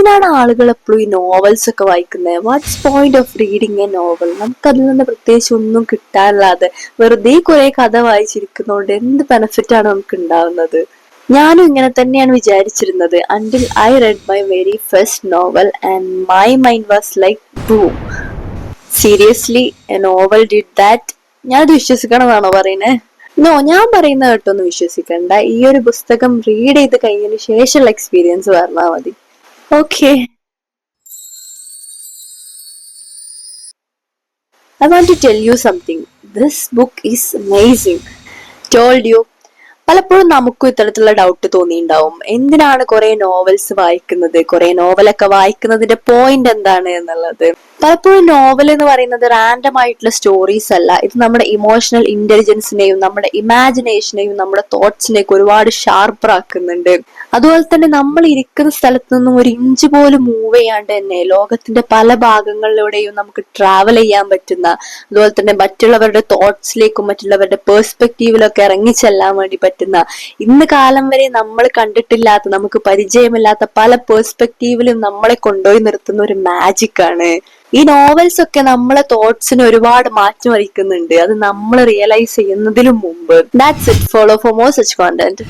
എന്തിനാണ് ആളുകൾ എപ്പോഴും ഈ നോവൽസ് ഒക്കെ വായിക്കുന്നത്? What's point of reading a novel? നമുക്ക് അതിൽ നിന്ന് പ്രത്യേകിച്ച് ഒന്നും കിട്ടാനില്ലാതെ വെറുതെ കുറെ കഥ വായിച്ചിരിക്കുന്നതുകൊണ്ട് എന്ത് ബെനിഫിറ്റ് ആണ് നമുക്ക് ഉണ്ടാവുന്നത്? ഞാനും ഇങ്ങനെ തന്നെയാണ് വിചാരിച്ചിരുന്നത് until I read my very first novel and my mind was like boom. Seriously, a novel did that? ഞാനത് വിശ്വസിക്കണമെന്നാണോ പറയുന്നത്? നോ, ഞാൻ പറയുന്ന കേട്ടൊന്നും വിശ്വസിക്കണ്ട. ഈ ഒരു പുസ്തകം റീഡ് ചെയ്ത് കഴിഞ്ഞതിന് ശേഷമുള്ള എക്സ്പീരിയൻസ് പറഞ്ഞാൽ മതി. Okay, I want to tell you something. This book is amazing. Told you. പലപ്പോഴും നമുക്കും ഇത്തരത്തിലുള്ള ഡൗട്ട് തോന്നിയിട്ടുണ്ടാവും, എന്തിനാണ് കുറെ നോവൽസ് വായിക്കുന്നത്, കുറെ നോവലൊക്കെ വായിക്കുന്നതിന്റെ പോയിന്റ് എന്താണ് എന്നുള്ളത്. പലപ്പോഴും നോവൽ എന്ന് പറയുന്നത് റാൻഡം ആയിട്ടുള്ള സ്റ്റോറീസ് അല്ല. ഇത് നമ്മുടെ ഇമോഷണൽ ഇന്റലിജൻസിനെയും നമ്മുടെ ഇമാജിനേഷനെയും നമ്മുടെ തോട്ട്സിനെയൊക്കെ ഒരുപാട് ഷാർപ്പർ ആക്കുന്നുണ്ട്. അതുപോലെ തന്നെ നമ്മൾ ഇരിക്കുന്ന സ്ഥലത്ത് നിന്നും ഒരു ഇഞ്ച് പോലും മൂവ് ചെയ്യാണ്ട് തന്നെ ലോകത്തിന്റെ പല ഭാഗങ്ങളിലൂടെയും നമുക്ക് ട്രാവൽ ചെയ്യാൻ പറ്റുന്ന, അതുപോലെ തന്നെ മറ്റുള്ളവരുടെ തോട്ട്സിലേക്കും മറ്റുള്ളവരുടെ പേഴ്സ്പെക്റ്റീവിലൊക്കെ ഇറങ്ങിച്ചെല്ലാൻ വേണ്ടി പറ്റുന്ന, ഇന്ന് കാലം വരെ നമ്മൾ കണ്ടിട്ടില്ലാത്ത, നമുക്ക് പരിചയമില്ലാത്ത പല പേഴ്സ്പെക്റ്റീവിലും നമ്മളെ കൊണ്ടുപോയി നിർത്തുന്ന ഒരു മാജിക് ആണ്. ഈ നോവൽസ് ഒക്കെ നമ്മളെ തോട്ട്സിനെ ഒരുപാട് മാറ്റിമറിക്കുന്നുണ്ട്, അത് നമ്മൾ റിയലൈസ് ചെയ്യുന്നതിലും മുമ്പ്. That's it. Follow for more such content.